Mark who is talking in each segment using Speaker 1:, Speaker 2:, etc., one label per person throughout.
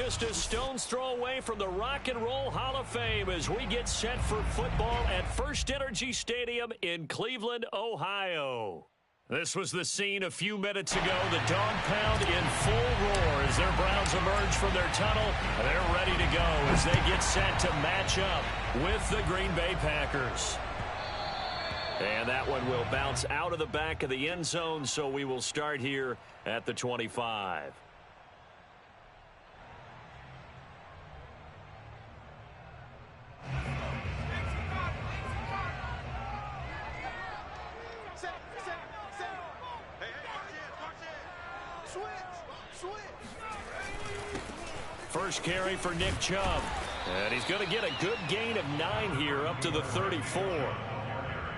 Speaker 1: just a stone's throw away from the Rock and Roll Hall of Fame as we get set for football at First Energy Stadium in Cleveland, Ohio. This was the scene a few minutes ago. The dog pound in full roar as their Browns emerge from their tunnel. They're ready to go as they get set to match up with the Green Bay Packers. And that one will bounce out of the back of the end zone, so we will start here at the 25. First carry for Nick Chubb. And he's going to get a good gain of 9 here up to the 34.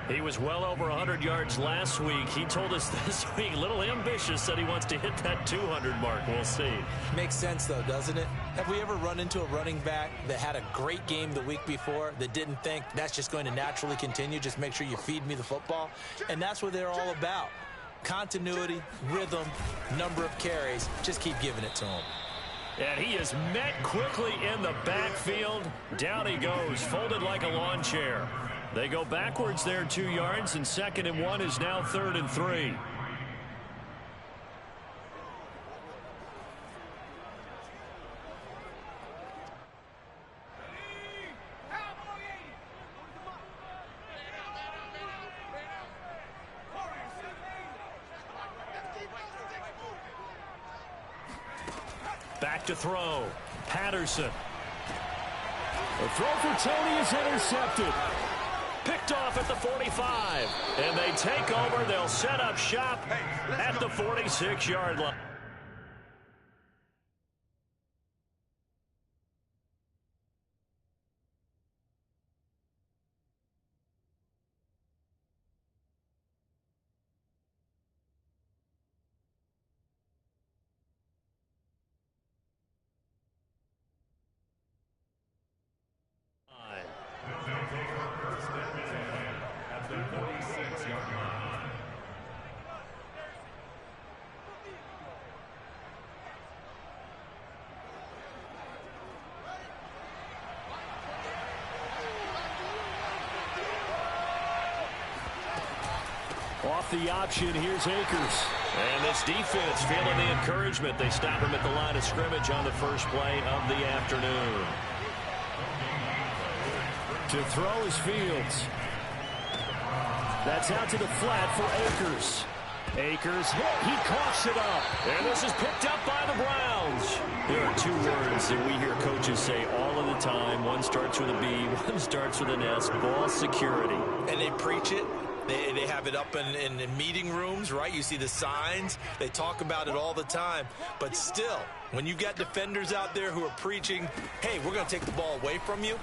Speaker 1: He was well over 100 yards last week. He told us this week, a little ambitious, said he wants to hit that 200 mark. We'll see.
Speaker 2: Makes sense, though, doesn't it? Have we ever run into a running back that had a great game the week before that didn't think that's just going to naturally continue? Just make sure you feed me the football. And that's what they're all about. Continuity, rhythm, number of carries. Just keep giving it to him.
Speaker 1: And he is met quickly in the backfield. Down he goes, folded like a lawn chair. They go backwards there 2 yards, and 2nd and 1 is now 3rd and 3. Back to throw. Patterson. The throw for Tony is intercepted. Picked off at the 45. And they take over. They'll set up shop at the 46-yard line. Off the option, here's Akers. And this defense feeling the encouragement. They stop him at the line of scrimmage on the first play of the afternoon. To throw is Fields. That's out to the flat for Akers. Akers hit. He coughs it up. And this is picked up by the Browns. There are 2 words that we hear coaches say all of the time. One starts with a B, one starts with an S. Ball security.
Speaker 2: And they preach it. They have it up in meeting rooms, right? You see the signs. They talk about it all the time. But still, when you got defenders out there who are preaching, hey, we're going to take the ball away from you,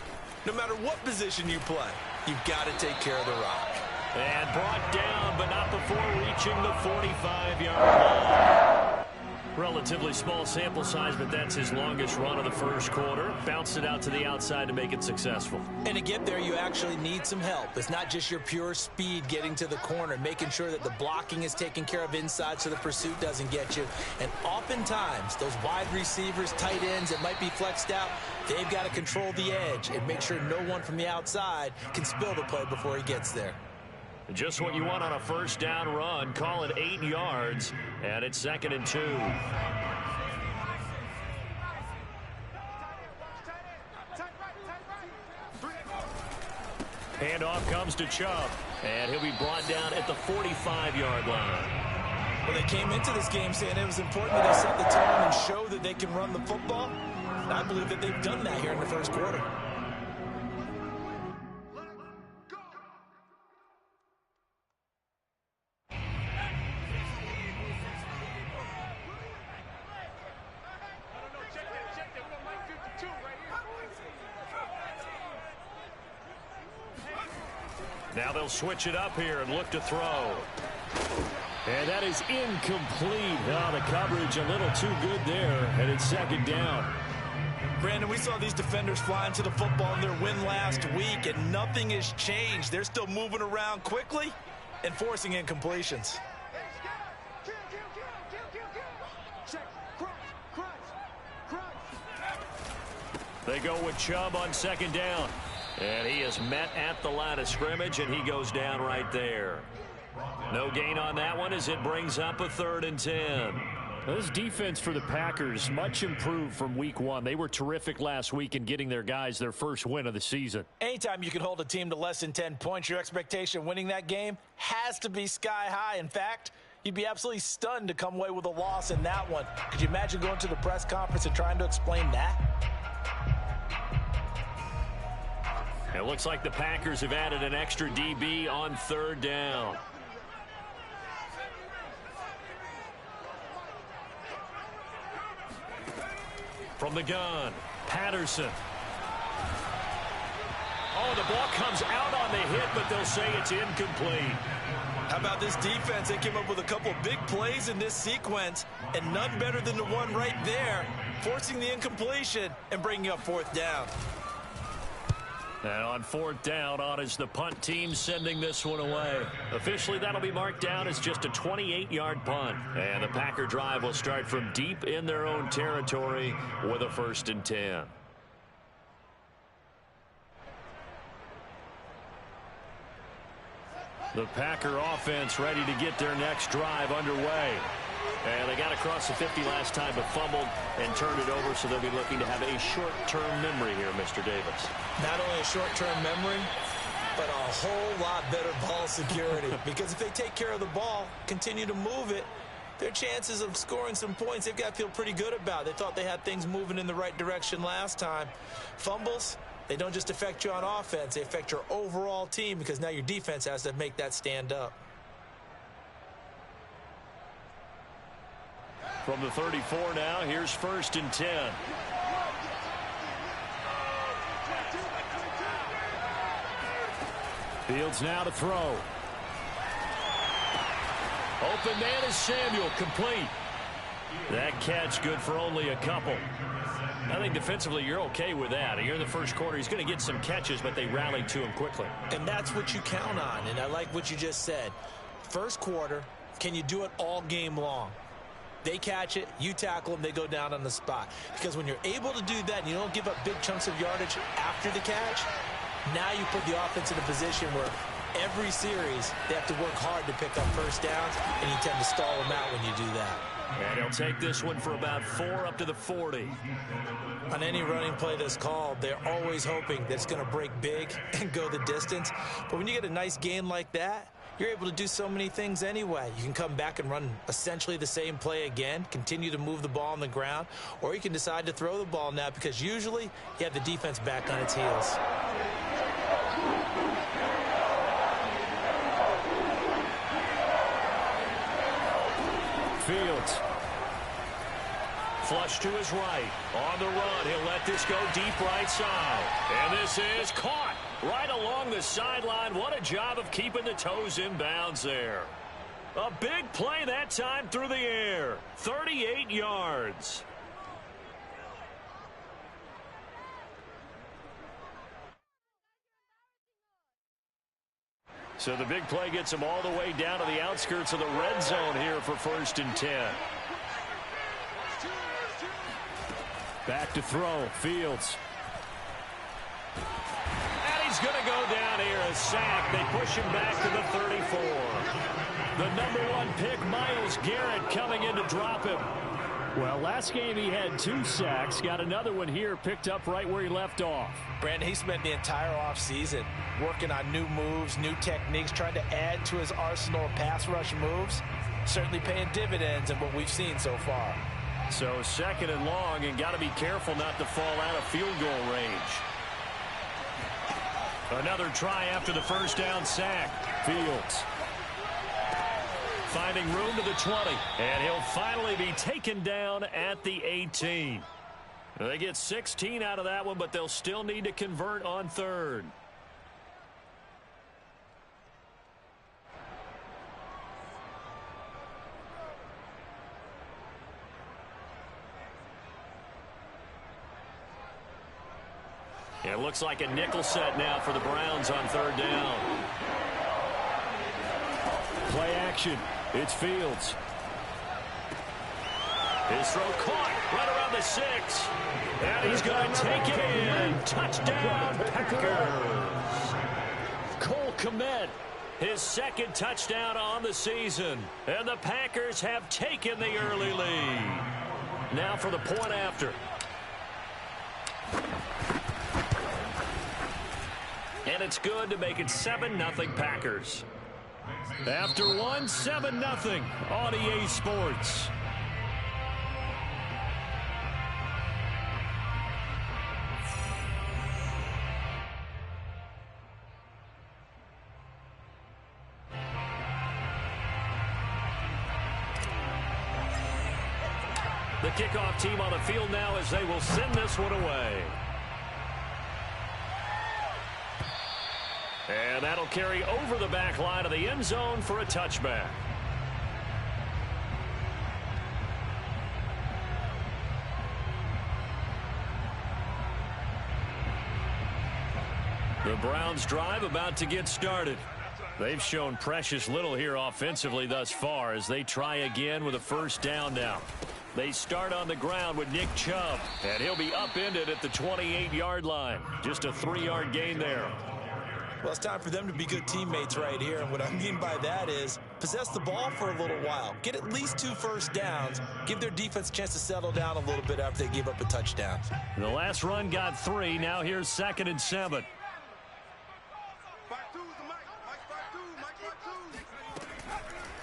Speaker 2: no matter what position you play, you've got to take care of the rock.
Speaker 1: And brought down, but not before reaching the 45-yard line. Relatively small sample size, but that's his longest run of the first quarter. Bounced it out to the outside to make it successful.
Speaker 2: And to get there, you actually need some help. It's not just your pure speed getting to the corner, making sure that the blocking is taken care of inside so the pursuit doesn't get you. And oftentimes, those wide receivers, tight ends that might be flexed out, they've got to control the edge and make sure no one from the outside can spill the play before he gets there.
Speaker 1: Just what you want on a first down run. Call it 8 yards, and it's 2nd and 2. Handoff comes to Chubb, and he'll be brought down at the 45-yard line.
Speaker 2: Well, they came into this game saying it was important that they set the tone and show that they can run the football. And I believe that they've done that here in the first quarter.
Speaker 1: Now they'll switch it up here and look to throw. And that is incomplete. Oh, the coverage a little too good there, and it's 2nd down.
Speaker 2: Brandon, we saw these defenders flying to the football in their win last week, and nothing has changed. They're still moving around quickly and forcing incompletions.
Speaker 1: They go with Chubb on second down. And he is met at the line of scrimmage, and he goes down right there. No gain on that one as it brings up a 3rd and 10.
Speaker 3: This defense for the Packers, much improved from week 1. They were terrific last week in getting their guys their first win of the season.
Speaker 2: Anytime you can hold a team to less than 10 points, your expectation of winning that game has to be sky high. In fact, you'd be absolutely stunned to come away with a loss in that one. Could you imagine going to the press conference and trying to explain that?
Speaker 1: It looks like the Packers have added an extra DB on 3rd down. From the gun, Patterson. Oh, the ball comes out on the hit, but they'll say it's incomplete.
Speaker 2: How about this defense? They came up with a couple of big plays in this sequence, and none better than the one right there, forcing the incompletion and bringing up 4th down.
Speaker 1: And on 4th down, on is the punt team sending this one away. Officially, that'll be marked down as just a 28-yard punt. And the Packer drive will start from deep in their own territory with a 1st and 10. The Packer offense ready to get their next drive underway. And they got across the 50 last time but fumbled and turned it over, so they'll be looking to have a short-term memory here, Mr. Davis.
Speaker 2: Not only a short-term memory, but a whole lot better ball security. Because if they take care of the ball, continue to move it, their chances of scoring some points, they've got to feel pretty good about. They thought they had things moving in the right direction last time. Fumbles, they don't just affect you on offense, they affect your overall team because now your defense has to make that stand up.
Speaker 1: From the 34 now, here's 1st and 10.
Speaker 3: Fields now to throw.
Speaker 1: Open man is Samuel, complete. That catch good for only a couple. I think defensively you're okay with that. Here in the first quarter, he's going to get some catches, but they rallied to him quickly.
Speaker 2: And that's what you count on, and I like what you just said. First quarter, can you do it all game long? They catch it, you tackle them, they go down on the spot. Because when you're able to do that and you don't give up big chunks of yardage after the catch, now you put the offense in a position where every series they have to work hard to pick up 1st downs, and you tend to stall them out when you do that.
Speaker 1: And he'll take this one for about 4 up to the 40.
Speaker 2: On any running play that's called, they're always hoping that it's going to break big and go the distance. But when you get a nice gain like that, you're able to do so many things anyway. You can come back and run essentially the same play again, continue to move the ball on the ground, or you can decide to throw the ball now because usually you have the defense back on its heels.
Speaker 3: Fields.
Speaker 1: Flush to his right. On the run, he'll let this go deep right side. And this is caught right along the sideline. What a job of keeping the toes in bounds there. A big play that time through the air. 38 yards. So the big play gets him all the way down to the outskirts of the red zone here for 1st and 10.
Speaker 3: Back to throw. Fields.
Speaker 1: And he's going to go down here, a sack. They push him back to the 34. The number 1 pick, Myles Garrett, coming in to drop him.
Speaker 3: Well, last game he had 2 sacks. Got another one here, picked up right where he left off.
Speaker 2: Brandon, he spent the entire offseason working on new moves, new techniques, trying to add to his arsenal of pass rush moves. Certainly paying dividends in what we've seen so far.
Speaker 1: So 2nd and long, and got to be careful not to fall out of field goal range. Another try after the 1st down sack.
Speaker 3: Fields.
Speaker 1: Finding room to the 20, and he'll finally be taken down at the 18. They get 16 out of that one, but they'll still need to convert on 3rd. It looks like a nickel set now for the Browns on 3rd down.
Speaker 3: Play action. It's Fields.
Speaker 1: His throw caught right around the 6. And he's going to take it in. Touchdown, Packers. Cole Kmet, his second touchdown on the season. And the Packers have taken the early lead. Now for the point after. And it's good to make it 7-0 Packers. After one, 7-0 on EA Sports. The kickoff team on the field now as they will send this one away. And that'll carry over the back line of the end zone for a touchback. The Browns drive about to get started. They've shown precious little here offensively thus far as they try again with a first down now. They start on the ground with Nick Chubb, and he'll be upended at the 28-yard line. Just a 3-yard gain there.
Speaker 2: Well, it's time for them to be good teammates right here. And what I mean by that is possess the ball for a little while. Get at least 2 first downs. Give their defense a chance to settle down a little bit after they give up a touchdown.
Speaker 1: The last run got 3. Now here's 2nd and 7.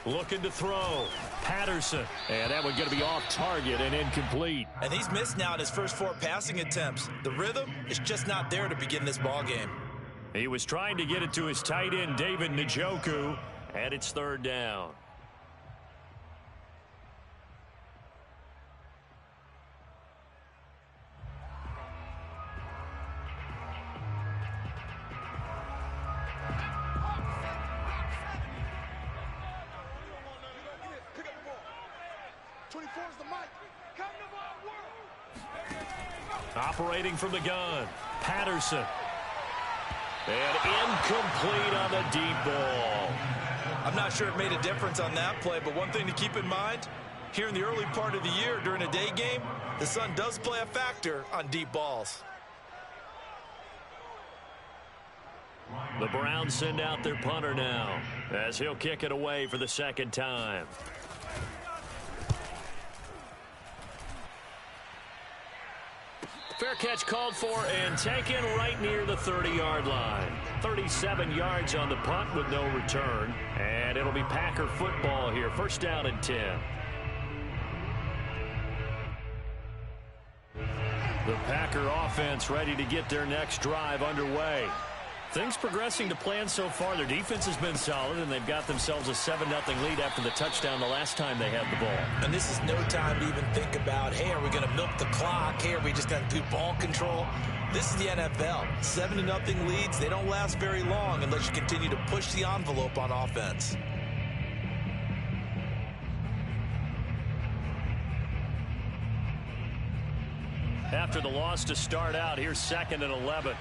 Speaker 1: Looking to throw. Patterson. And that one going to be off target and incomplete.
Speaker 2: And he's missed now in his first 4 passing attempts. The rhythm is just not there to begin this ball game.
Speaker 1: He was trying to get it to his tight end, David Njoku, and it's 3rd down. Operating from the gun, Patterson. And incomplete on the deep ball.
Speaker 2: I'm not sure it made a difference on that play, but one thing to keep in mind, here in the early part of the year during a day game, the sun does play a factor on deep balls.
Speaker 1: The Browns send out their punter now as he'll kick it away for the 2nd time. Fair catch called for and taken right near the 30-yard line. 37 yards on the punt with no return. And it'll be Packer football here. 1st down and 10. The Packer offense ready to get their next drive underway. Things progressing to plan so far. Their defense has been solid, and they've got themselves a 7-0 lead after the touchdown the last time they had the ball.
Speaker 2: And this is no time to even think about, hey, are we going to milk the clock? Hey, are we just going to do ball control? This is the NFL. 7-0 leads, they don't last very long unless you continue to push the envelope on offense.
Speaker 1: After the loss to start out, here's 2nd and 11.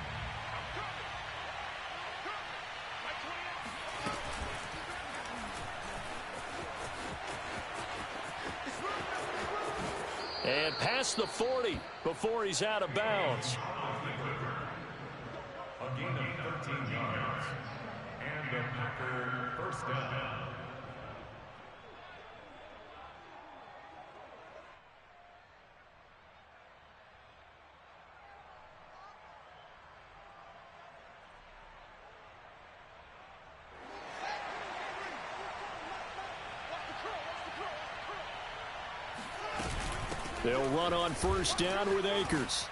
Speaker 1: And past the 40 before he's out of bounds.
Speaker 4: A gain of 13 yards. And the Packer 1st down.
Speaker 1: They'll run on 1st down with Akers.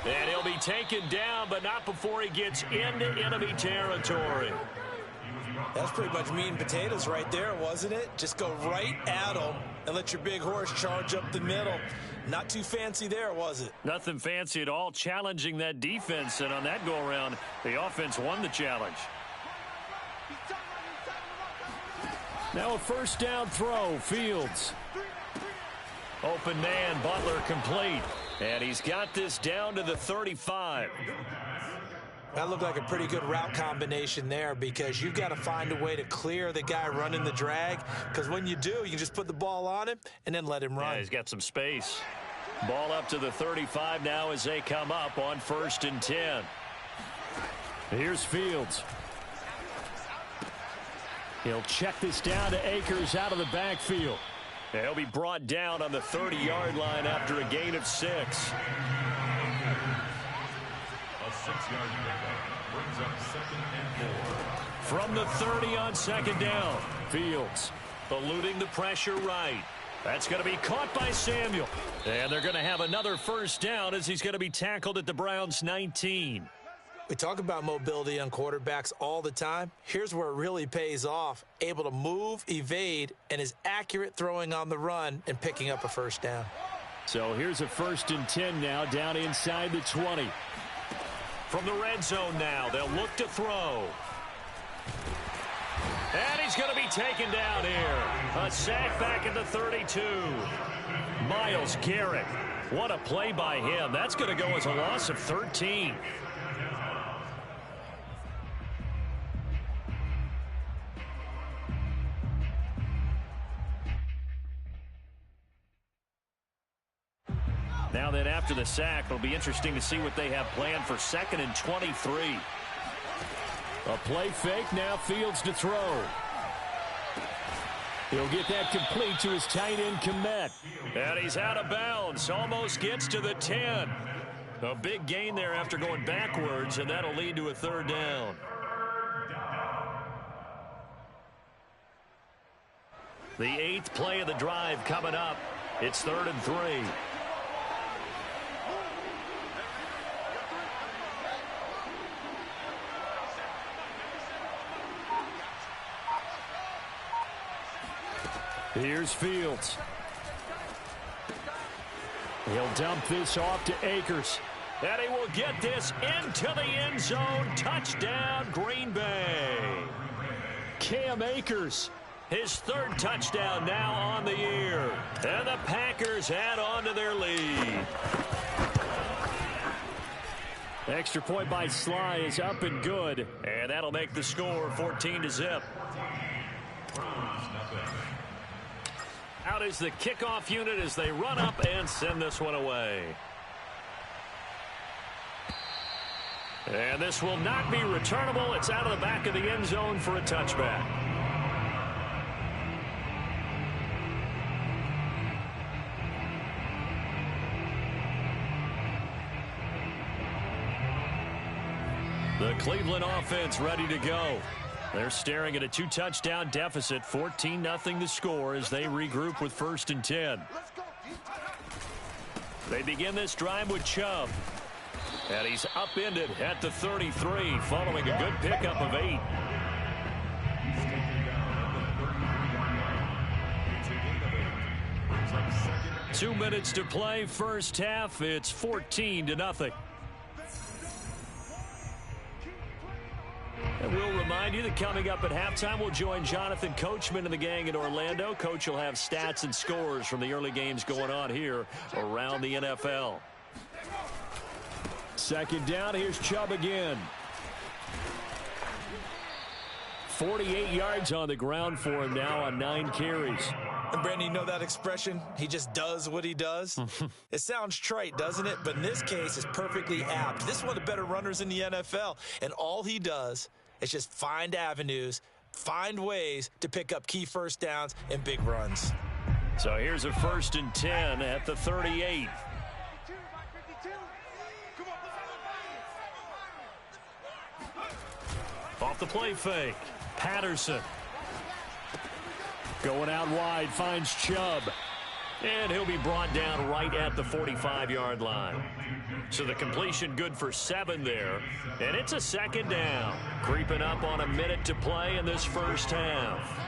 Speaker 1: And he'll be taken down, but not before he gets into enemy territory.
Speaker 2: That's pretty much meat and potatoes right there, wasn't it? Just go right at him and let your big horse charge up the middle. Not too fancy there, was it?
Speaker 1: Nothing fancy at all, challenging that defense. And on that go-around, the offense won the challenge. Now a 1st down throw, Fields. Open man, Butler complete. And he's got this down to the 35.
Speaker 2: That looked like a pretty good route combination there because you've got to find a way to clear the guy running the drag, because when you do, you can just put the ball on him and then let him run.
Speaker 1: Yeah, he's got some space. Ball up to the 35 now as they come up on 1st and 10.
Speaker 3: Here's Fields. He'll check this down to Akers out of the backfield.
Speaker 1: And he'll be brought down on the 30-yard line after a gain of 6.
Speaker 4: A 6-yard pickup brings up 2nd and 4.
Speaker 1: From the 30 on 2nd down, Fields eluding the pressure right. That's going to be caught by Samuel. And they're going to have another 1st down as he's going to be tackled at the Browns' 19.
Speaker 2: We talk about mobility on quarterbacks all the time. Here's where it really pays off. Able to move, evade, and is accurate throwing on the run and picking up a 1st down.
Speaker 3: So here's a 1st and 10 now down inside the 20.
Speaker 1: From the red zone now, they'll look to throw. And he's going to be taken down here. A sack back at the 32. Myles Garrett. What a play by him. That's going to go as a loss of 13. Now then, after the sack, it'll be interesting to see what they have planned for 2nd and 23.
Speaker 3: A play fake, now Fields to throw. He'll get that complete to his tight end, Kmet.
Speaker 1: And he's out of bounds, almost gets to the 10. A big gain there after going backwards, and that'll lead to a 3rd down. The 8th play of the drive coming up. It's 3rd and 3.
Speaker 3: Here's Fields. He'll dump this off to Akers.
Speaker 1: And he will get this into the end zone. Touchdown, Green Bay.
Speaker 3: Cam Akers.
Speaker 1: His 3rd touchdown now on the year. And the Packers add on to their lead.
Speaker 3: Extra point by Sly is up and good.
Speaker 1: And that'll make the score 14-0. Out is the kickoff unit as they run up and send this one away. And this will not be returnable. It's out of the back of the end zone for a touchback. The Cleveland offense ready to go. They're staring at a 2-touchdown deficit, 14-0 the score as they regroup with 1st and 10. They begin this drive with Chubb. And he's upended at the 33 following a good pickup of 8. 2 minutes to play, 1st half. It's 14-0. And we'll remind you that coming up at halftime, we'll join Jonathan Coachman and the gang in Orlando. Coach will have stats and scores from the early games going on here around the NFL.
Speaker 3: 2nd down, here's Chubb again. 48 yards on the ground for him now on 9 carries.
Speaker 2: And Brandon, you know that expression? He just does what he does. It sounds trite, doesn't it? But in this case, it's perfectly apt. This is one of the better runners in the NFL. And all he does is just find avenues, find ways to pick up key 1st downs and big runs.
Speaker 1: So here's a 1st and 10 at the 38. Off the play fake. Patterson.
Speaker 3: Going out wide, finds Chubb.
Speaker 1: And he'll be brought down right at the 45-yard line. So the completion good for 7 there. And it's a 2nd down. Creeping up on a minute to play in this 1st half.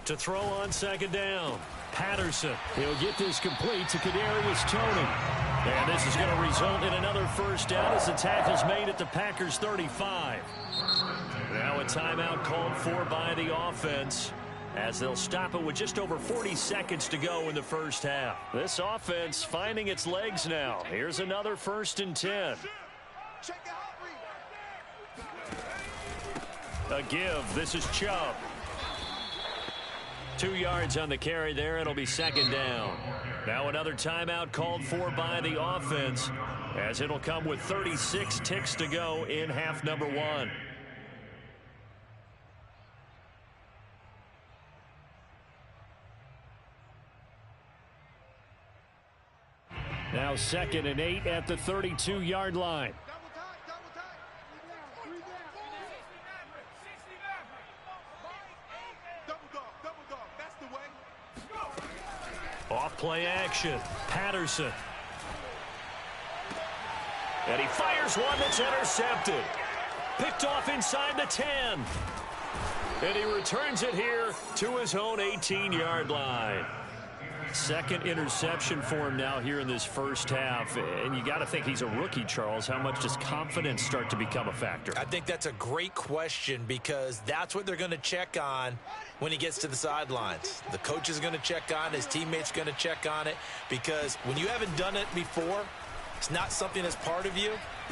Speaker 1: To throw on 2nd down. Patterson.
Speaker 3: He'll get this complete to Kadarius Toney.
Speaker 1: And this is going to result in another 1st down as the tackle's made at the Packers 35. Now a timeout called for by the offense. as they'll stop it with just over 40 seconds to go in the first half. This offense finding its legs now. Here's another 1st and 10. A give. This is Chubb. 2 yards on the carry there. It'll be 2nd down. Now another timeout called for by the offense, as it'll come with 36 ticks to go in half number 1. Now 2nd and 8 at the 32-yard line. Off play action. Patterson. And he fires one that's intercepted. Picked off inside the 10. And he returns it here to his own 18-yard line. 2nd interception for him now here in this first half. And you got to think he's a rookie, Charles. How much does confidence start to become a factor?
Speaker 2: I think that's a great question, because that's what they're going to check on when he gets to the sidelines. The coach is going to check on it. His teammates are going to check on it, because when you haven't done it before, it's not something that's part of you.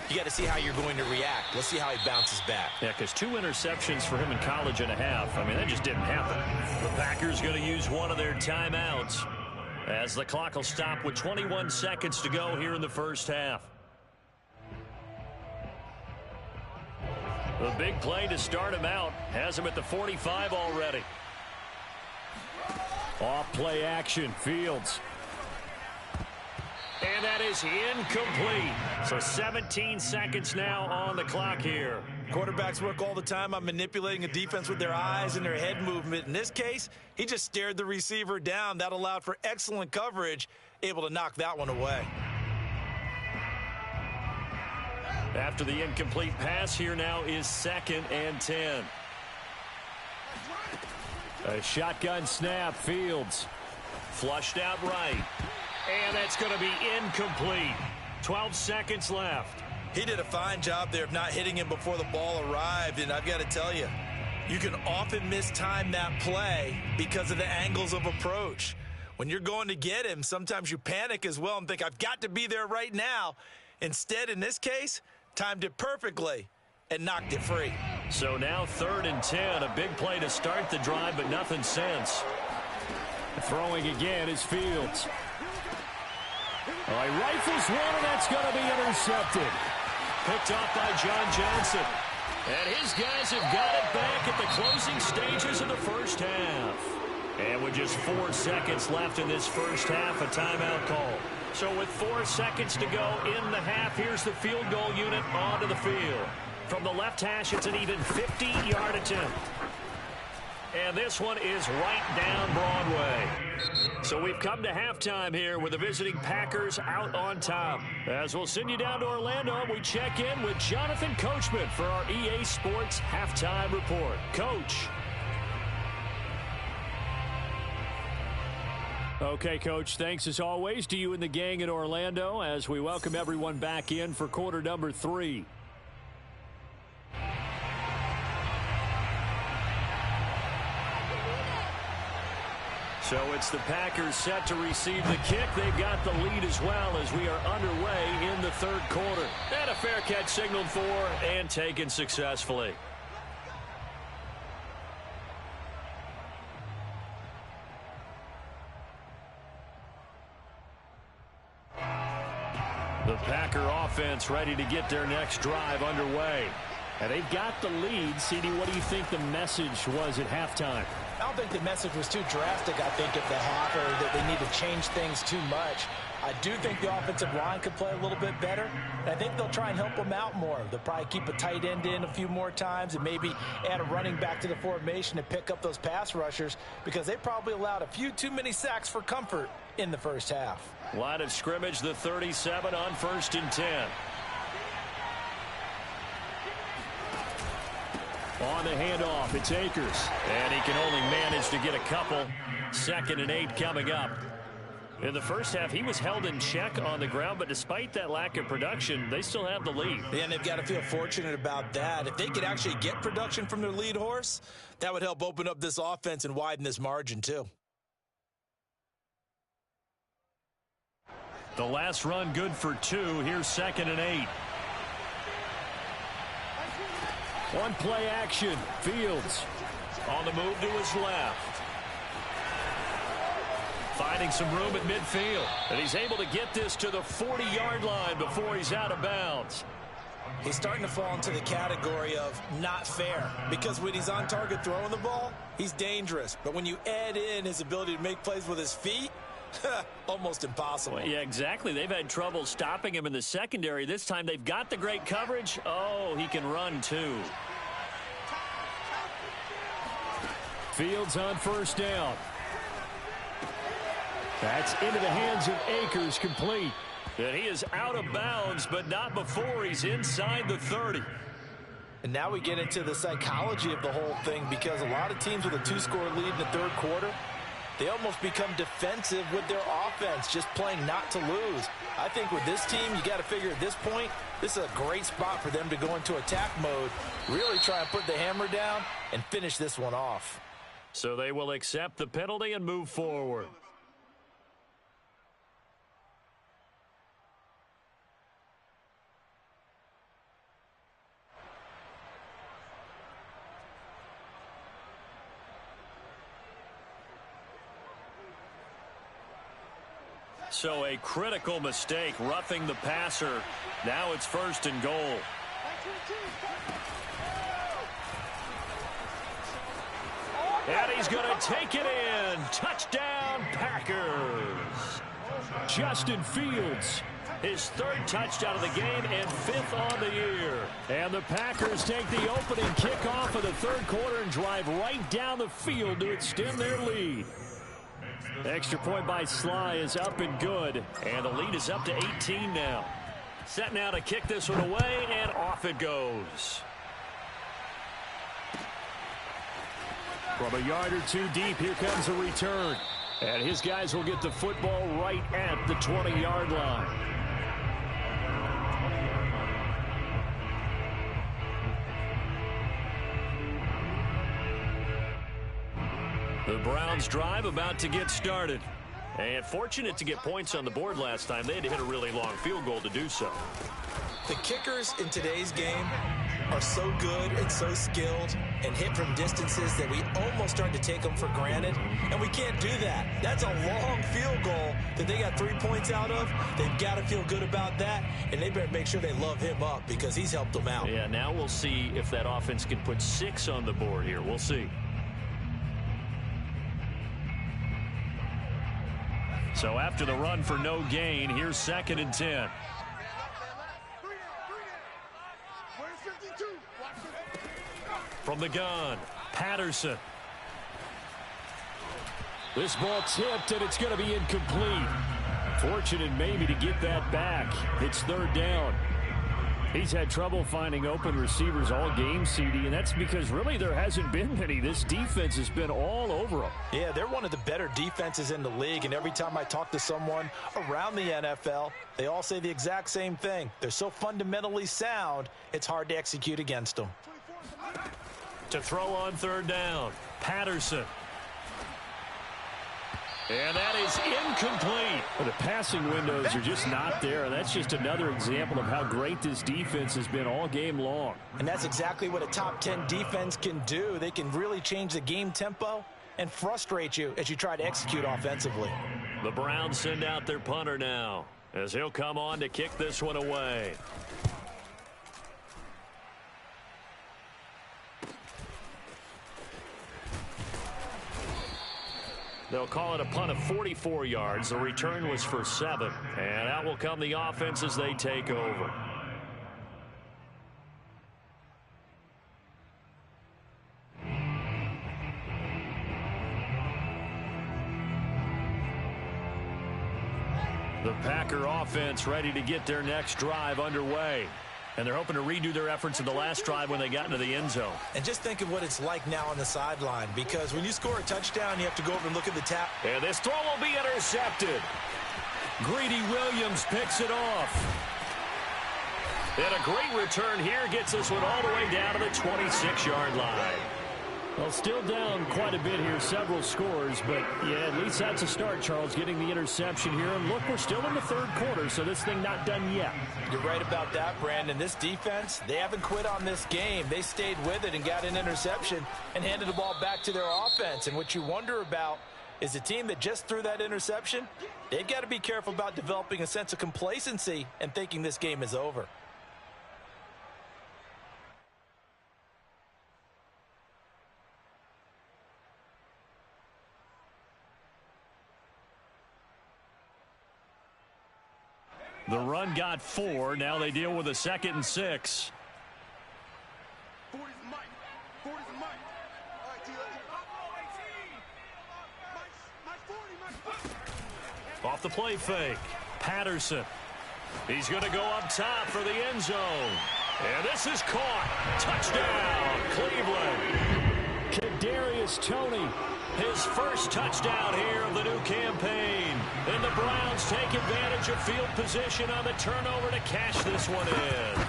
Speaker 2: You got to see how you're going to react. Let's see how he bounces back.
Speaker 1: Yeah, because 2 interceptions for him in college and a half. I mean, that just didn't happen. The Packers going to use one of their timeouts, as the clock will stop with 21 seconds to go here in the first half. The big play to start him out has him at the 45 already. Off play action, Fields. And that is incomplete. So 17 seconds now on the clock here.
Speaker 2: Quarterbacks work all the time on manipulating a defense with their eyes and their head movement. In this case, he just stared the receiver down. That allowed for excellent coverage, able to knock that one away.
Speaker 1: After the incomplete pass, here now is 2nd and 10. A shotgun snap, Fields. Flushed out right. And that's going to be incomplete. 12 seconds left.
Speaker 2: He did a fine job there of not hitting him before the ball arrived, and I've got to tell you, you can often mistime that play because of the angles of approach. When you're going to get him, sometimes you panic as well and think, I've got to be there right now. Instead, in this case, timed it perfectly and knocked it free.
Speaker 1: So now 3rd and 10, a big play to start the drive, but nothing since. Throwing again is Fields. He rifles one, and that's going to be intercepted. Picked off by John Johnson. And his guys have got it back at the closing stages of the first half. And with just 4 seconds left in this first half, a timeout call. So with 4 seconds to go in the half, here's the field goal unit onto the field. From the left hash, it's an even 50-yard attempt. And this one is right down Broadway. So we've come to halftime here with the visiting Packers out on top. As we'll send you down to Orlando, we check in with Jonathan Coachman for our EA Sports Halftime Report. Coach. Okay, Coach, thanks as always to you and the gang in Orlando as we welcome everyone back in for quarter number 3. So it's the Packers set to receive the kick. They've got the lead as well as we are underway in the third quarter. And a fair catch signaled for and taken successfully. The Packer offense ready to get their next drive underway. And they've got the lead. CD, what do you think the message was at halftime?
Speaker 5: I don't think the message was too drastic, I think, at the half, or that they need to change things too much. I do think the offensive line could play a little bit better, and I think they'll try and help them out more. They'll probably keep a tight end in a few more times and maybe add a running back to the formation to pick up those pass rushers, because they probably allowed a few too many sacks for comfort in the first half.
Speaker 1: Line of scrimmage, the 37 on 1st and 10. On the handoff, it's Akers. And he can only manage to get a couple. 2nd and 8 coming up.
Speaker 3: In the first half, he was held in check on the ground, but despite that lack of production, they still have the lead.
Speaker 2: Yeah, and they've got to feel fortunate about that. If they could actually get production from their lead horse, that would help open up this offense and widen this margin too.
Speaker 1: The last run good for 2. Here's 2nd and 8.
Speaker 3: One play action. Fields
Speaker 1: On the move to his left. Finding some room at midfield. And he's able to get this to the 40-yard line before he's out of bounds.
Speaker 2: He's starting to fall into the category of not fair, because when he's on target throwing the ball, he's dangerous. But when you add in his ability to make plays with his feet, almost impossible.
Speaker 1: Well, yeah, exactly. They've had trouble stopping him in the secondary. This time they've got the great coverage. Oh, he can run too.
Speaker 3: Fields on first down. That's into the hands of Akers, complete.
Speaker 1: And he is out of bounds, but not before he's inside the 30.
Speaker 5: And now we get into the psychology of the whole thing, because a lot of teams with a 2-score lead in the third quarter, they almost become defensive with their offense, just playing not to lose. I think with this team, you got to figure at this point, this is a great spot for them to go into attack mode, really try and put the hammer down and finish this one off.
Speaker 1: So they will accept the penalty and move forward. So a critical mistake, roughing the passer. Now it's 1st and goal. And he's going to take it in. Touchdown, Packers.
Speaker 3: Justin Fields.
Speaker 1: His 3rd touchdown of the game and 5th on the year.
Speaker 3: And the Packers take the opening kickoff of the third quarter and drive right down the field to extend their lead. Extra point by Sly is up and good.
Speaker 1: And the lead is up to 18 now. Set now to kick this one away, and off it goes.
Speaker 3: From a yard or 2 deep, here comes a return. And his guys will get the football right at the 20-yard line.
Speaker 1: The Browns drive about to get started. And fortunate to get points on the board last time. They had to hit a really long field goal to do so.
Speaker 2: The kickers in today's game are so good and so skilled and hit from distances that we almost start to take them for granted. And we can't do that. That's a long field goal that they got 3 points out of. They've got to feel good about that, and they better make sure they love him up because he's helped them out.
Speaker 1: Yeah, now we'll see if that offense can put 6 on the board here. We'll see. So after the run for no gain, here's 2nd and 10. From the gun, Patterson.
Speaker 3: This ball tipped, and it's going to be incomplete. Fortunate maybe to get that back. It's 3rd down. He's had trouble finding open receivers all game, CD, and that's because really there hasn't been many. This defense has been all over them.
Speaker 5: Yeah, they're one of the better defenses in the league, and every time I talk to someone around the NFL, they all say the exact same thing. They're so fundamentally sound, it's hard to execute against them.
Speaker 1: To throw on 3rd down, Patterson. And that is incomplete.
Speaker 3: Well, the passing windows are just not there, and that's just another example of how great this defense has been all game long.
Speaker 5: And that's exactly what a top 10 defense can do. They can really change the game tempo and frustrate you as you try to execute offensively.
Speaker 1: The Browns send out their punter now as he'll come on to kick this one away. They'll call it a punt of 44 yards. The return was for 7. And out will come the offense as they take over. The Packer offense ready to get their next drive underway. And they're hoping to redo their efforts in the last drive when they got into the end zone.
Speaker 2: And just think of what it's like now on the sideline, because when you score a touchdown, you have to go over and look at the tap.
Speaker 1: And this throw will be intercepted. Greedy Williams picks it off. And a great return here gets this one all the way down to the 26-yard line.
Speaker 3: Well, still down quite a bit here, several scores, but yeah, at least that's a start, Charles, getting the interception here. And look, we're still in the third quarter, so this thing not done yet.
Speaker 5: You're right about that, Brandon. This defense, they haven't quit on this game. They stayed with it and got an interception and handed the ball back to their offense. And what you wonder about is the team that just threw that interception, they've got to be careful about developing a sense of complacency and thinking this game is over.
Speaker 1: The run got 4. Now they deal with a 2nd and 6. Off the play fake. Patterson. He's going to go up top for the end zone. And this is caught. Touchdown, Cleveland.
Speaker 3: Kadarius Toney.
Speaker 1: His first touchdown here of the new campaign. And the Browns take advantage of field position on the turnover to cash this one in.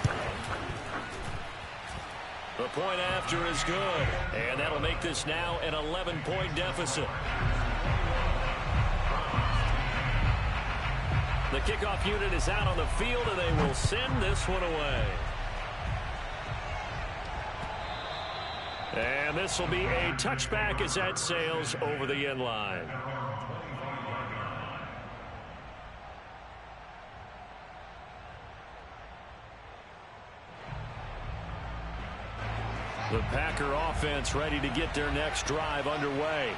Speaker 1: The point after is good. And that'll make this now an 11-point deficit. The kickoff unit is out on the field, and they will send this one away. And this will be a touchback as that sails over the end line. The Packer offense ready to get their next drive underway.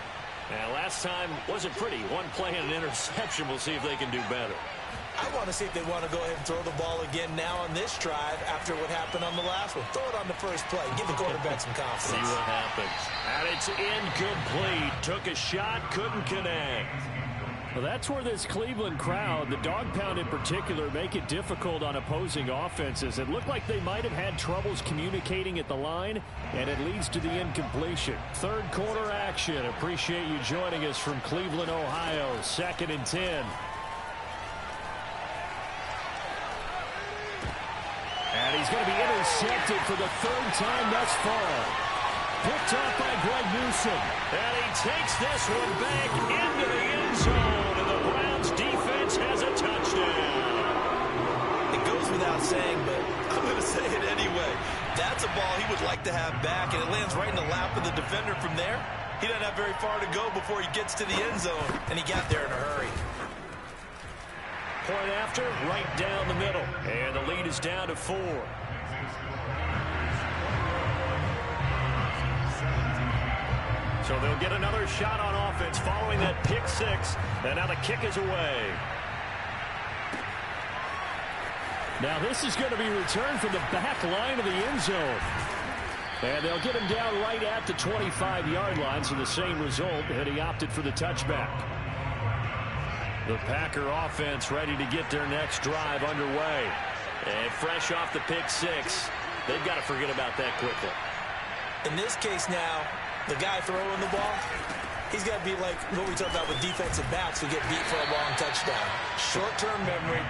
Speaker 1: And last time wasn't pretty. One play and an interception. We'll see if they can do better.
Speaker 2: I want to see if they want to go ahead and throw the ball again now on this drive after what happened on the last one. Throw it on the first play. Give the quarterback some confidence.
Speaker 1: See what happens. And it's incomplete. Took a shot, couldn't connect.
Speaker 3: Well, that's where this Cleveland crowd, the dog pound in particular, make it difficult on opposing offenses. It looked like they might have had troubles communicating at the line, and it leads to the incompletion. Third quarter action. Appreciate you joining us from Cleveland, Ohio. 2nd and 10. And he's going to be intercepted for the 3rd time thus far. Picked off by Greg Newsom.
Speaker 1: And he takes this one back into the end zone. And the Browns defense has a touchdown.
Speaker 2: It goes without saying, but I'm going to say it anyway. That's a ball he would like to have back, and it lands right in the lap of the defender from there. He doesn't have very far to go before he gets to the end zone, and he got there in a hurry.
Speaker 1: Point after, right down the middle. And the lead is down to 4. So they'll get another shot on offense following that pick 6. And now the kick is away.
Speaker 3: Now this is going to be returned from the back line of the end zone. And they'll get him down right at the 25-yard line, so the same result, and he opted for the touchback. The Packer offense ready to get their next drive underway. And fresh off the pick 6, they've got to forget about that quickly.
Speaker 2: In this case now, the guy throwing the ball, he's got to be like what we talked about with defensive backs who get beat for a long touchdown. Short-term memory,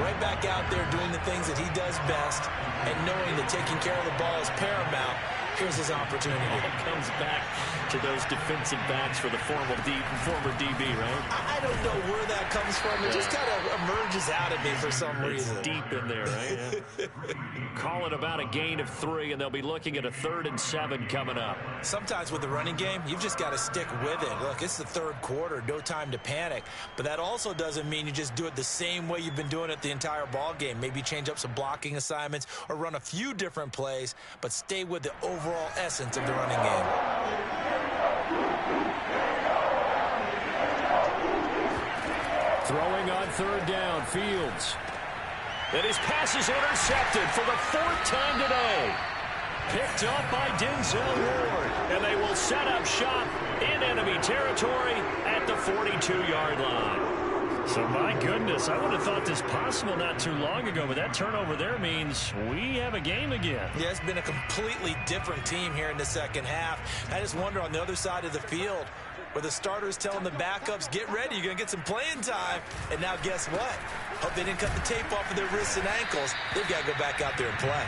Speaker 2: right back out there doing the things that he does best, and knowing that taking care of the ball is paramount. Here's his opportunity.
Speaker 1: It comes back to those defensive backs for the former DB, right?
Speaker 2: I don't know where that comes from. It just kind of emerges out of me for some reason.
Speaker 1: It's deep in there, right? Yeah. Call it about a gain of 3, and they'll be looking at a 3rd and 7 coming up.
Speaker 2: Sometimes with the running game, you've just got to stick with it. Look, it's the 3rd quarter, no time to panic. But that also doesn't mean you just do it the same way you've been doing it the entire ball game. Maybe change up some blocking assignments or run a few different plays, but stay with the overall essence of the running game.
Speaker 3: Throwing on 3rd down, Fields.
Speaker 1: And his pass is intercepted for the 4th time today. Picked up by Denzel Ward. And they will set up shop in enemy territory at the 42-yard line.
Speaker 3: So, my goodness, I would have thought this possible not too long ago, but that turnover there means we have a game again.
Speaker 2: Yeah, it's been a completely different team here in the second half. I just wonder on the other side of the field where the starters telling the backups, get ready, you're going to get some playing time. And now guess what? Hope they didn't cut the tape off of their wrists and ankles. They've got to go back out there and play.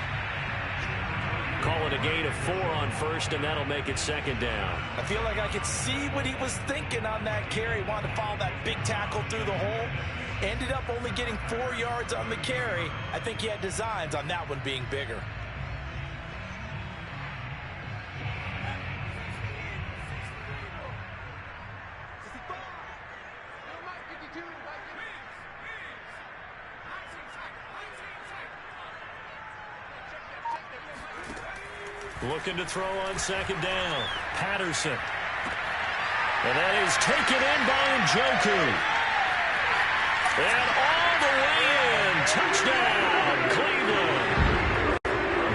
Speaker 1: Call it a gain of 4 on first, and that'll make it second down.
Speaker 5: I feel like I could see what he was thinking on that carry. Wanted to follow that big tackle through the hole. Ended up only getting 4 yards on the carry. I think he had designs on that one being bigger.
Speaker 1: Looking to throw on second down. Patterson. And that is taken in by Njoku. And all the way in. Touchdown, Cleveland.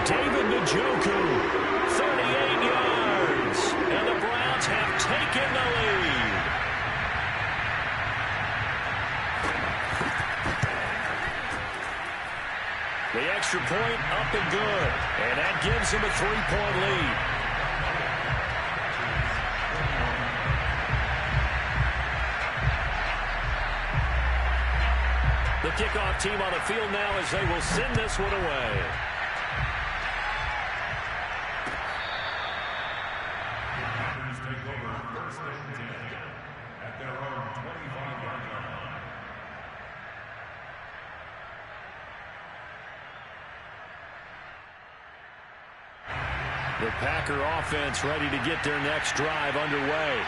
Speaker 1: David Njoku, 38 yards. And the Browns have taken the lead. The extra point up and good. And that gives him a 3-point lead. The kickoff team on the field now as they will send this one away.
Speaker 4: Packers take over first and 10 at their own 25-yard line.
Speaker 3: The Packer offense ready to get their next drive underway.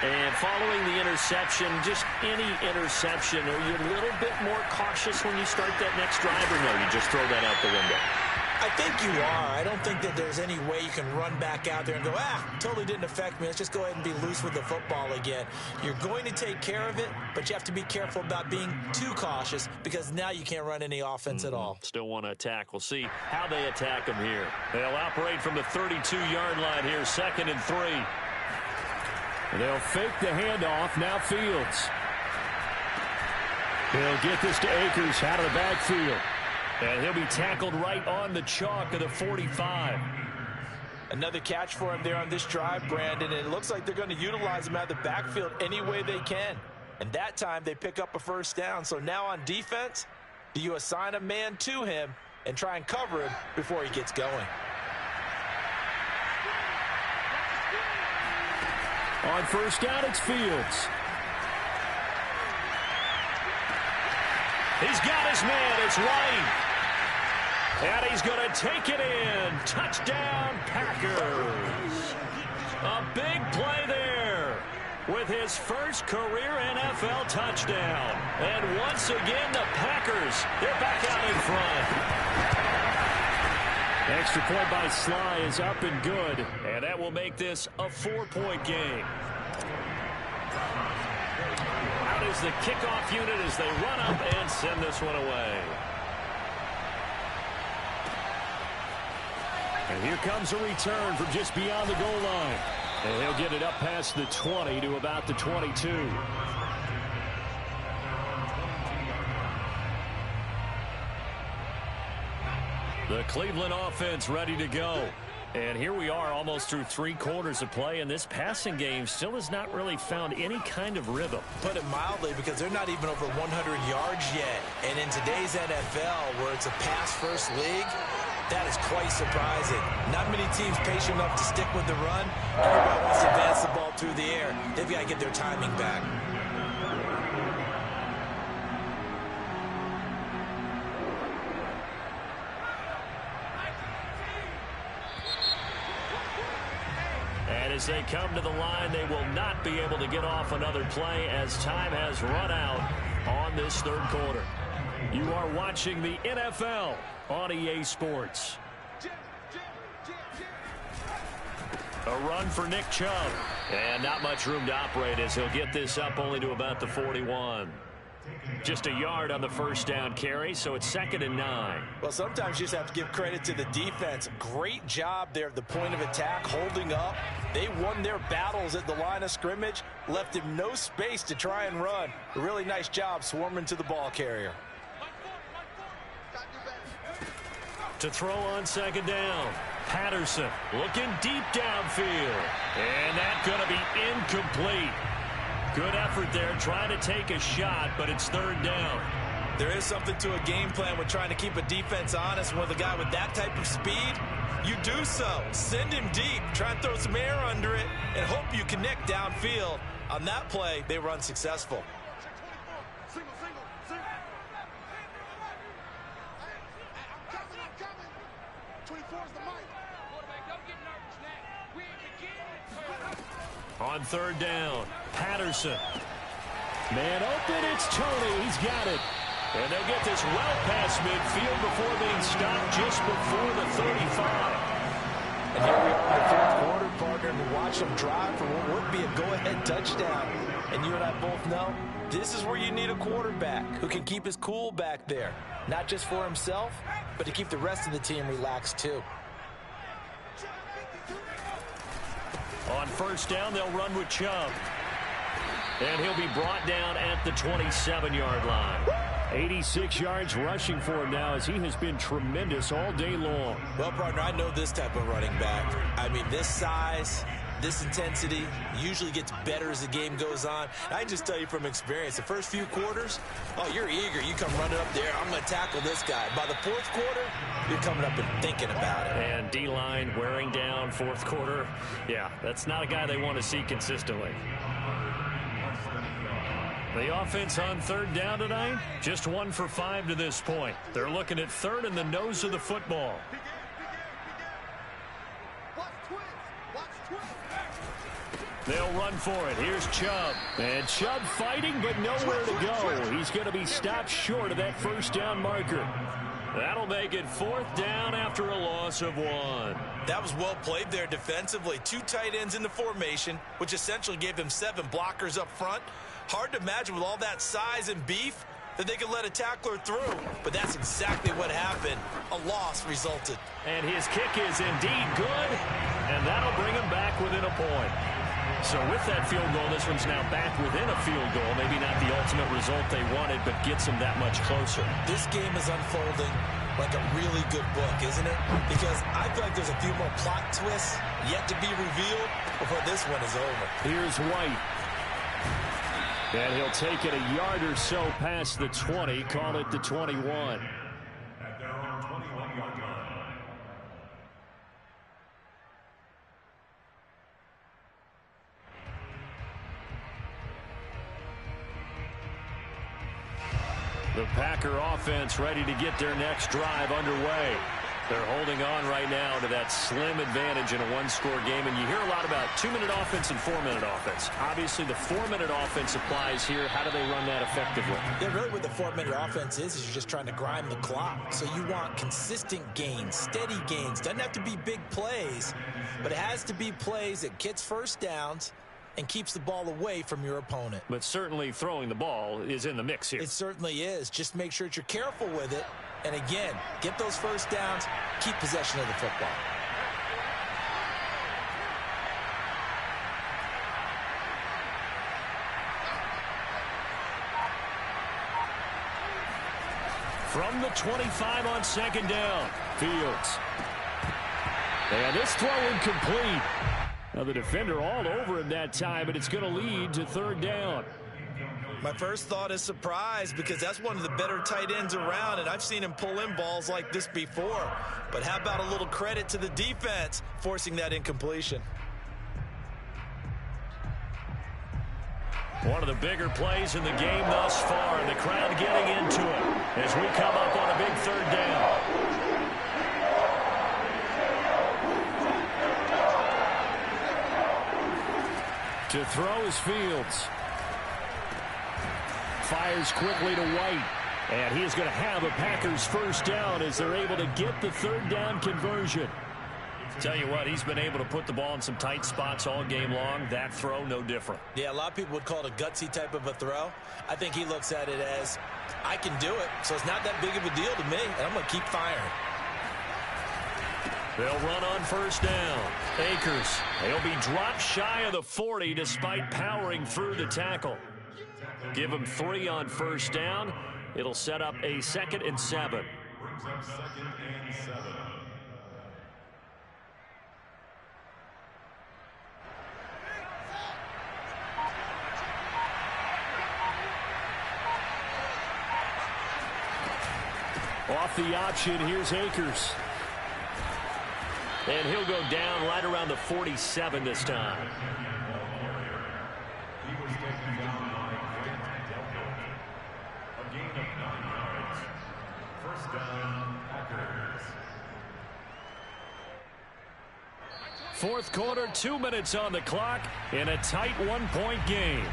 Speaker 1: And following the interception, just any interception, are you a little bit more cautious when you start that next drive, or no, you just throw that out the window?
Speaker 2: I think you are. I don't think that there's any way you can run back out there and go, totally didn't affect me. Let's just go ahead and be loose with the football again. You're going to take care of it, but you have to be careful about being too cautious because now you can't run any offense at all.
Speaker 1: Still want to attack. We'll see how they attack them here. They'll operate from the 32-yard line here, 2nd and 3.
Speaker 3: They'll fake the handoff. Now Fields. He'll get this to Akers out of the backfield.
Speaker 1: And he'll be tackled right on the chalk of the 45.
Speaker 5: Another catch for him there on this drive, Brandon, and it looks like they're going to utilize him out of the backfield any way they can. And that time they pick up a first down. So now on defense, do you assign a man to him and try and cover him before he gets going?
Speaker 3: On first down, it's Fields.
Speaker 1: He's got his man. It's White. And he's going to take it in. Touchdown, Packers. A big play there with his first career NFL touchdown. And once again, the Packers, they're back out in front.
Speaker 3: Extra point by Sly is up and good.
Speaker 1: And that will make this a 4-point game. Out is the kickoff unit as they run up and send this one away.
Speaker 3: And here comes a return from just beyond the goal line. And he'll get it up past the 20 to about the 22.
Speaker 1: The Cleveland offense ready to go. And here we are almost through 3 quarters of play, and this passing game still has not really found any kind of rhythm.
Speaker 2: Put it mildly, because they're not even over 100 yards yet. And in today's NFL, where it's a pass-first league, that is quite surprising. Not many teams patient enough to stick with the run. Everybody wants to advance the ball through the air. They've got to get their timing back.
Speaker 1: And as they come to the line, they will not be able to get off another play as time has run out on this 3rd quarter. You are watching the NFL on EA Sports. A run for Nick Chubb. And not much room to operate as he'll get this up only to about the 41. Just a yard on the first down carry, so it's 2nd and 9.
Speaker 5: Well, sometimes you just have to give credit to the defense. Great job there at the point of attack, holding up. They won their battles at the line of scrimmage, left him no space to try and run. A really nice job swarming to the ball carrier.
Speaker 1: To throw on 2nd down, Patterson looking deep downfield. And that's going to be incomplete. Good effort there, trying to take a shot, but it's 3rd down.
Speaker 2: There is something to a game plan with trying to keep a defense honest. With a guy with that type of speed, you do so. Send him deep, try and throw some air under it, and hope you connect downfield. On that play, they were unsuccessful.
Speaker 1: On 3rd down, Patterson.
Speaker 3: Man open, it's Tony. He's got it.
Speaker 1: And they'll get this well past midfield before being stopped just before the 35.
Speaker 5: And here we are in the 4th quarter, partner, and we watch them drive for what would be a go-ahead touchdown. And you and I both know this is where you need a quarterback who can keep his cool back there. Not just for himself, but to keep the rest of the team relaxed too.
Speaker 1: On 1st down, they'll run with Chubb. And he'll be brought down at the 27-yard line.
Speaker 3: 86 yards rushing for him now as he has been tremendous all day long.
Speaker 2: Well, partner, I know this type of running back. I mean, this size, this intensity usually gets better as the game goes on. I can just tell you from experience, the first few quarters, oh, you're eager. You come running up there, I'm going to tackle this guy. By the 4th quarter, you're coming up and thinking about it.
Speaker 1: And D-line wearing down 4th quarter. Yeah, that's not a guy they want to see consistently. The offense on 3rd down tonight, just 1 for 5 to this point. They're looking at 3rd and the nose of the football. They'll run for it. Here's Chubb.
Speaker 3: And Chubb fighting, but nowhere to go. He's going to be stopped short of that 1st down marker.
Speaker 1: That'll make it 4th down after a loss of 1.
Speaker 2: That was well played there defensively. 2 tight ends in the formation, which essentially gave them 7 blockers up front. Hard to imagine with all that size and beef that they could let a tackler through. But that's exactly what happened. A loss resulted.
Speaker 1: And his kick is indeed good, and that'll bring him back within a point. So with that field goal, this one's now back within a field goal. Maybe not the ultimate result they wanted, but gets them that much closer.
Speaker 2: This game is unfolding like a really good book, isn't it? Because I feel like there's a few more plot twists yet to be revealed before this one is over.
Speaker 3: Here's White. And he'll take it a yard or so past the 20, call it the 21.
Speaker 4: At their own 21-yard line.
Speaker 1: The Packer offense ready to get their next drive underway. They're holding on right now to that slim advantage in a 1-score game. And you hear a lot about 2-minute offense and 4-minute offense. Obviously, the 4-minute offense applies here. How do they run that effectively?
Speaker 2: Yeah, really what the 4-minute offense is you're just trying to grind the clock. So you want consistent gains, steady gains. Doesn't have to be big plays, but it has to be plays that gets 1st downs and keeps the ball away from your opponent.
Speaker 1: But certainly throwing the ball is in the mix here.
Speaker 2: It certainly is. Just make sure that you're careful with it. And again, get those 1st downs, keep possession of the football.
Speaker 1: From the 25 on 2nd down, Fields.
Speaker 3: And this throw incomplete. Now the defender all over him that time, but it's going to lead to 3rd down.
Speaker 2: My first thought is surprise because that's one of the better tight ends around, and I've seen him pull in balls like this before. But how about a little credit to the defense forcing that incompletion?
Speaker 1: One of the bigger plays in the game thus far, and the crowd getting into it as we come up on a big 3rd down.
Speaker 3: To throw is Fields. Fires quickly to White. And he is going to have a Packers 1st down as they're able to get the 3rd down conversion.
Speaker 1: Tell you what, he's been able to put the ball in some tight spots all game long. That throw, no different.
Speaker 2: Yeah, a lot of people would call it a gutsy type of a throw. I think he looks at it as, I can do it, so it's not that big of a deal to me, and I'm going to keep firing.
Speaker 1: They'll run on first down. Akers, he'll be dropped shy of the 40 despite powering through the tackle. Give him 3 on first down. It'll set up a 2nd and 7.
Speaker 4: Brings up 2nd and 7.
Speaker 3: Off the option, here's Akers.
Speaker 1: And he'll go down right around the 47 this time.
Speaker 4: He was taken down by Delco. A gain of 9 yards. First down, Packers.
Speaker 1: Fourth quarter, 2 minutes on the clock in a tight 1-point game.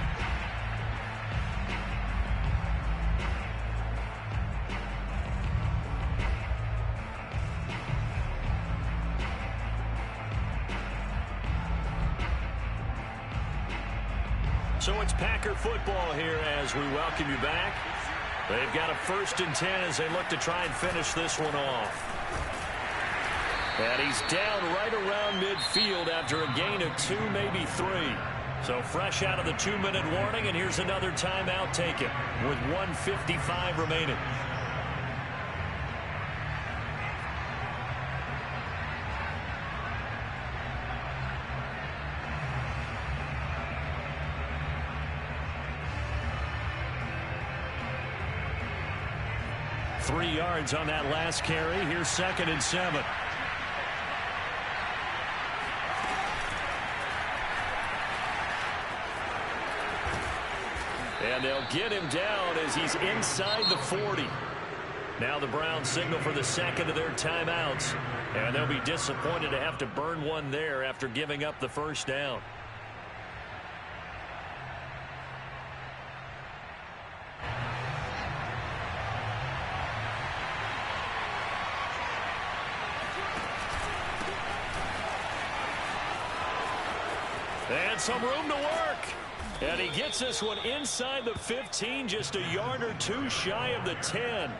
Speaker 1: So it's Packer football here as we welcome you back. They've got a 1st and 10 as they look to try and finish this one off. And he's down right around midfield after a gain of 2, maybe 3. So fresh out of the 2-minute warning, and here's another timeout taken with 1:55 remaining. Three yards on that last carry. Here's 2nd and 7. And they'll get him down as he's inside the 40. Now the Browns signal for the 2nd of their timeouts. And they'll be disappointed to have to burn one there after giving up the first down. And some room to work. And he gets this one inside the 15, just a yard or 2 shy of the 10.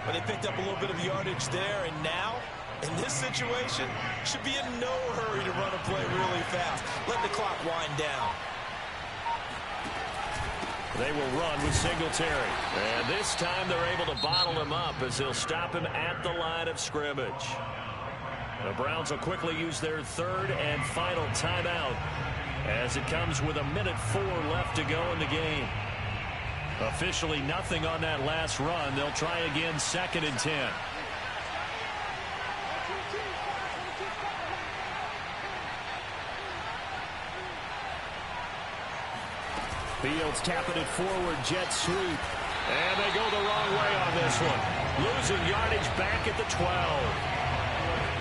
Speaker 2: But they picked up a little bit of yardage there, and now, in this situation, should be in no hurry to run a play really fast. Let the clock wind down.
Speaker 1: They will run with Singletary. And this time they're able to bottle him up as they'll stop him at the line of scrimmage. The Browns will quickly use their 3rd and final timeout as it comes with 1:04 left to go in the game. Officially nothing on that last run. They'll try again 2nd and 10.
Speaker 3: Fields tapping it forward, jet sweep.
Speaker 1: And they go the wrong way on this one. Losing yardage back at the 12.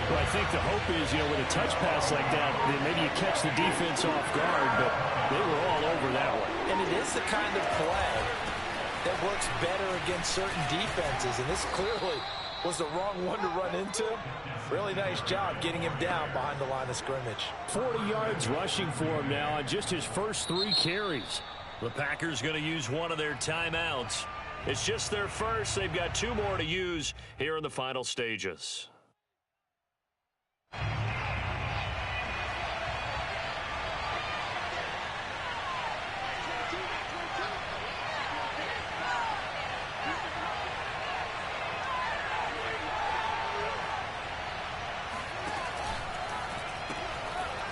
Speaker 3: Well, I think the hope is, with a touch pass like that, then maybe you catch the defense off guard, but they were all over that one.
Speaker 5: And it is the kind of play that works better against certain defenses, and this clearly was the wrong one to run into. Really nice job getting him down behind the line of scrimmage.
Speaker 3: 40 yards rushing for him now on just his first 3 carries.
Speaker 1: The Packers going to use one of their timeouts. It's just their first. They've got 2 more to use here in the final stages.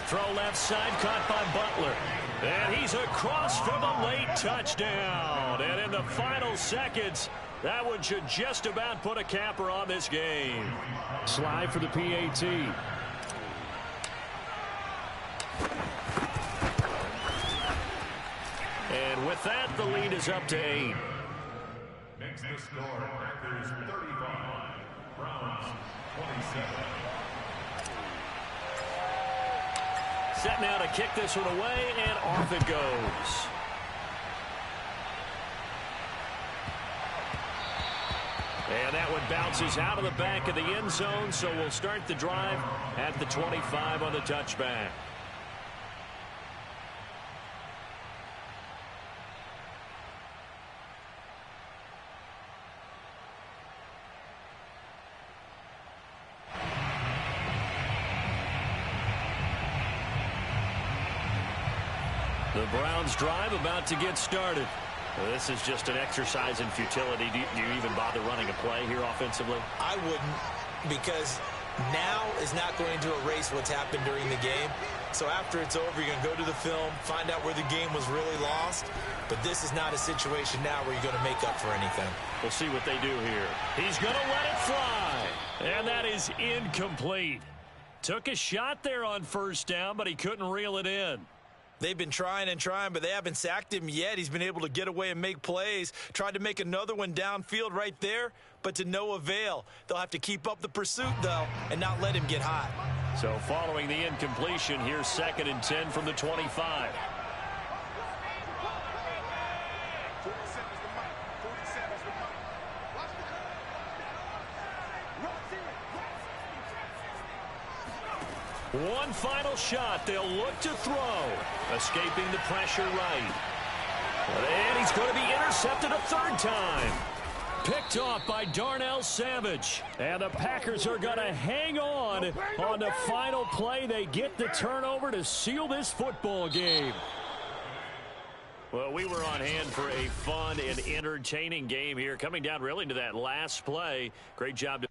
Speaker 1: Throw left side, caught by Butler. And he's across for the late touchdown. And in the final seconds, that one should just about put a capper on this game.
Speaker 3: Slide for the PAT.
Speaker 1: And with that, the lead is up to 8.
Speaker 4: Makes the score Packers 35, Browns 27.
Speaker 1: Set now to kick this one away, and off it goes. And that one bounces out of the back of the end zone, so we'll start the drive at the 25 on the touchback. The Browns drive about to get started. This is just an exercise in futility. Do you even bother running a play here offensively?
Speaker 2: I wouldn't, because now is not going to erase what's happened during the game. So after it's over, you're going to go to the film, find out where the game was really lost. But this is not a situation now where you're going to make up for anything.
Speaker 1: We'll see what they do here. He's going to let it fly. And that is incomplete. Took a shot there on first down, but he couldn't reel it in.
Speaker 2: They've been trying and trying, but they haven't sacked him yet. He's been able to get away and make plays. Tried to make another one downfield right there, but to no avail. They'll have to keep up the pursuit, though, and not let him get hot.
Speaker 1: So following the incompletion, here's 2nd and 10 from the 25. One final shot. They'll look to throw. Escaping the pressure right. And he's going to be intercepted a third time. Picked off by Darnell Savage. And the Packers are going to hang on the final play. They get the turnover to seal this football game. Well, we were on hand for a fun and entertaining game here. Coming down really to that last play. Great job to